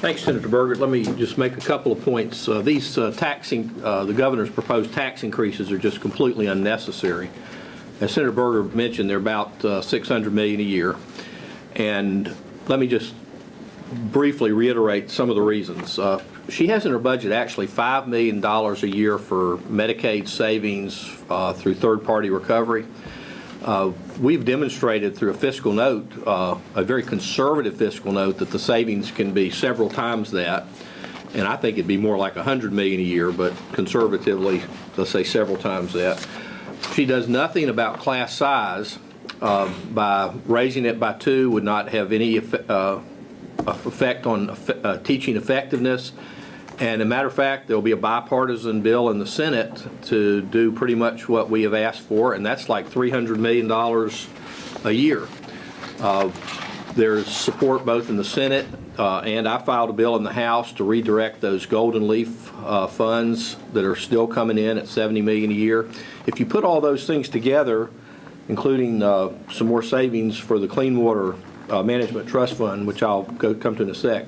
Thanks, Senator Berger. Let me just make a couple of points. The governor's proposed tax increases are just completely unnecessary. As Senator Berger mentioned, they're about $600 million a year. And let me just briefly reiterate some of the reasons. She has in her budget actually $5 million a year for Medicaid savings through third-party recovery. We've demonstrated through a fiscal note, a very conservative fiscal note, that the savings can be several times that. And I think it'd be more like $100 million a year, but conservatively, let's say several times that. She does nothing about class size. By raising it by 2 would not have any effect on teaching effectiveness. And a matter of fact, there will be a bipartisan bill in the Senate to do pretty much what we have asked for, and that's like $300 million a year. There's support both in the Senate, and I filed a bill in the House to redirect those Golden Leaf funds that are still coming in at $70 million a year. If you put all those things together, including some more savings for the Clean Water Management Trust Fund, which I'll come to in a sec,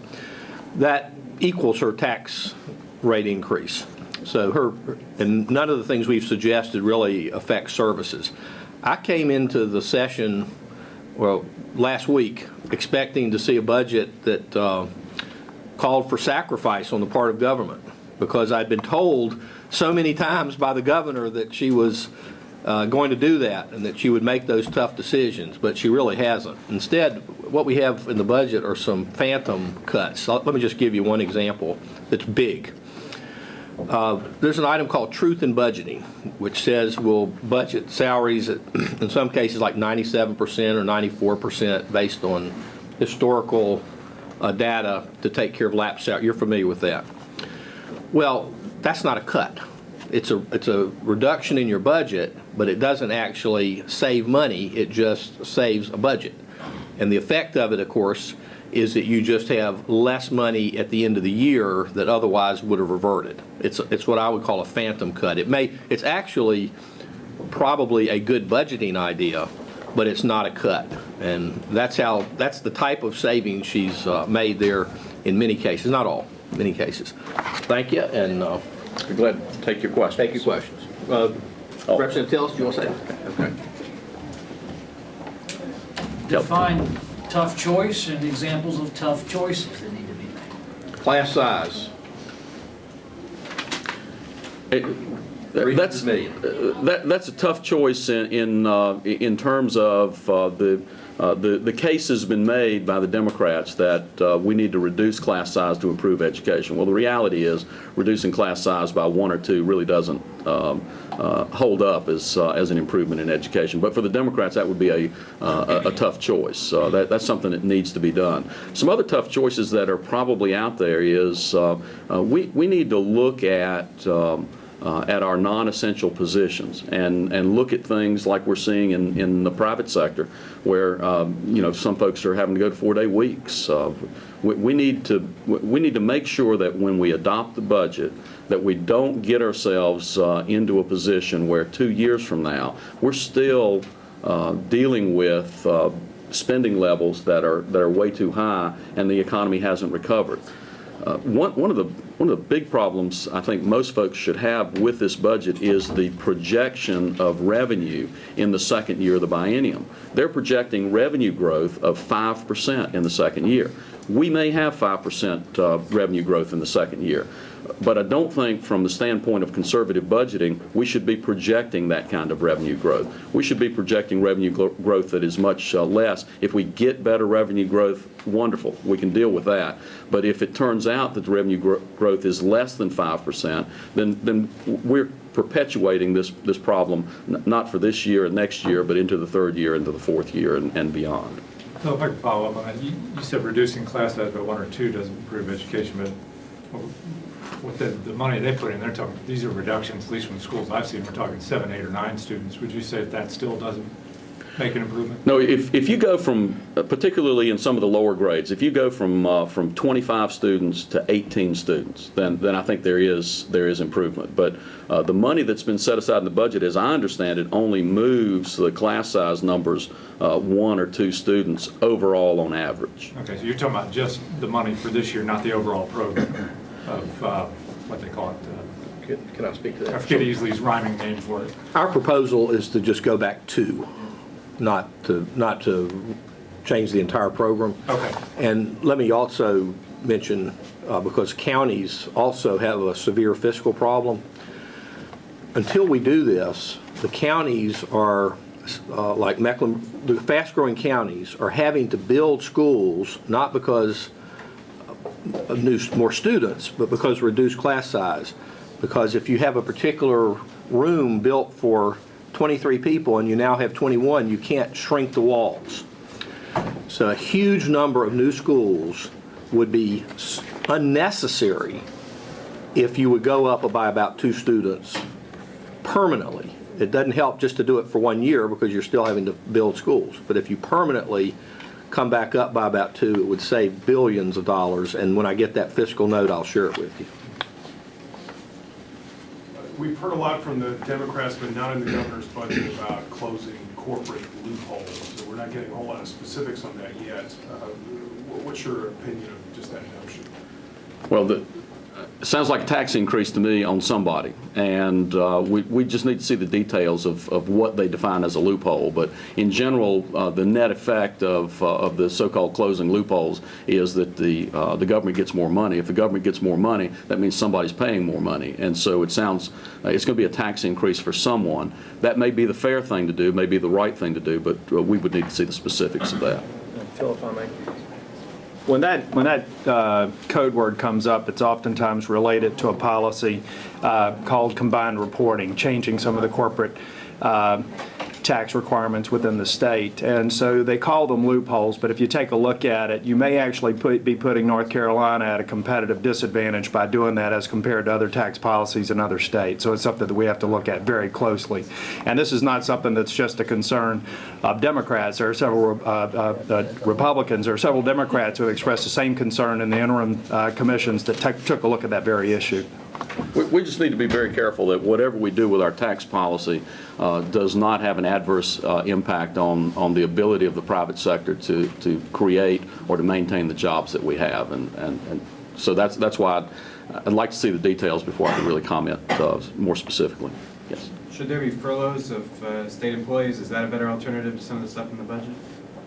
that equals her tax rate increase. So and none of the things we've suggested really affect services. I came into the session, well, last week, expecting to see a budget that called for sacrifice on the part of government, because I'd been told so many times by the governor that she was going to do that and that she would make those tough decisions, but she really hasn't. Instead, what we have in the budget are some phantom cuts. So let me just give you one example that's big. There's an item called Truth in Budgeting, which says we'll budget salaries at, in some cases, like 97% or 94% based on historical data to take care of lapsed salary. You're familiar with that. Well, that's not a cut. It's a reduction in your budget, but it doesn't actually save money. It just saves a budget. And the effect of it, of course, is that you just have less money at the end of the year that otherwise would have reverted. It's what I would call a phantom cut. It's actually probably a good budgeting idea, but it's not a cut. And that's the type of savings she's made there in many cases, not all, many cases. Thank you, and I'm glad to take your questions. Take your questions. Representative Tillis, do you want to say? Okay. Define tough choice and examples of tough choices that need to be made. Class size. That's a tough choice in terms of the case has been made by the Democrats that we need to reduce class size to improve education. Well, the reality is reducing class size by 1 or 2 really doesn't hold up as an improvement in education. But for the Democrats, that would be a tough choice. That's something that needs to be done. Some other tough choices that are probably out there is we need to look at our non-essential positions and look at things like we're seeing in the private sector, where some folks are having to go to 4-day weeks. We need to make sure that when we adopt the budget, that we don't get ourselves into a position where 2 years from now we're still dealing with spending levels that are way too high and the economy hasn't recovered. One of the big problems I think most folks should have with this budget is the projection of revenue in the second year of the biennium. They're projecting revenue growth of 5% in the second year. We may have 5% revenue growth in the second year, but I don't think from the standpoint of conservative budgeting we should be projecting that kind of revenue growth. We should be projecting revenue growth that is much less. If we get better revenue growth, wonderful, we can deal with that. But if it turns out that the revenue growth is less than 5%, then we're perpetuating this problem, not for this year and next year, but into the third year, into the fourth year, and beyond. So if I could follow up on that, you said reducing class size by 1 or 2 doesn't improve education, but with the money they put in, they're talking, these are reductions, at least from the schools I've seen, we're talking 7, 8, or 9 students. Would you say that still doesn't make an improvement? No, if you go from, particularly in some of the lower grades, if you go from 25 students to 18 students, then I think there is improvement. But the money that's been set aside in the budget, as I understand it, only moves the class size numbers 1 or 2 students overall on average. Okay, so you're talking about just the money for this year, not the overall program of what they call it. Can I speak to that? I forget Easley's rhyming name for it. Our proposal is to just go back 2, not to change the entire program. Okay. And let me also mention, because counties also have a severe fiscal problem, until we do this, the counties are, like Mecklenburg, the fast-growing counties are having to build schools, not because of more students, but because of reduced class size. Because if you have a particular room built for 23 people and you now have 21, you can't shrink the walls. So a huge number of new schools would be unnecessary if you would go up by about 2 students permanently. It doesn't help just to do it for 1 year because you're still having to build schools. But if you permanently come back up by about 2, it would save billions of dollars. And when I get that fiscal note, I'll share it with you. We've heard a lot from the Democrats, but not in the governor's budget, about closing corporate loopholes. So we're not getting a whole lot of specifics on that yet. What's your opinion of just that notion? Well, it sounds like a tax increase to me on somebody, and we just need to see the details of what they define as a loophole. But in general, the net effect of the so-called closing loopholes is that the government gets more money. If the government gets more money, that means somebody's paying more money, and so it sounds it's going to be a tax increase for someone. That may be the fair thing to do, may be the right thing to do, but we would need to see the specifics of that. Phil, if I may. When that code word comes up, it's oftentimes related to a policy called combined reporting, changing some of the corporate tax requirements within the state. And so they call them loopholes, but if you take a look at it, you may actually be putting North Carolina at a competitive disadvantage by doing that as compared to other tax policies in other states. So it's something that we have to look at very closely. And this is not something that's just a concern of Democrats. There are several Republicans. There are several Democrats who have expressed the same concern in the interim commissions that took a look at that very issue. We just need to be very careful that whatever we do with our tax policy does not have an adverse impact on the ability of the private sector to create or to maintain the jobs that we have. And so that's why I'd like to see the details before I can really comment more specifically. Yes. Should there be furloughs of state employees? Is that a better alternative to some of the stuff in the budget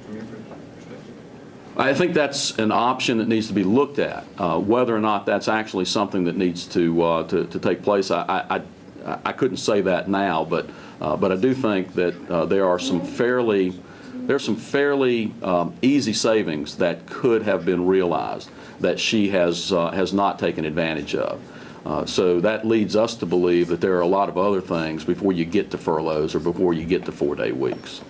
from your perspective? I think that's an option that needs to be looked at. Whether or not that's actually something that needs to take place, I couldn't say that now, but I do think that there are some fairly easy savings that could have been realized that she has not taken advantage of. So that leads us to believe that there are a lot of other things before you get to furloughs or before you get to 4-day weeks.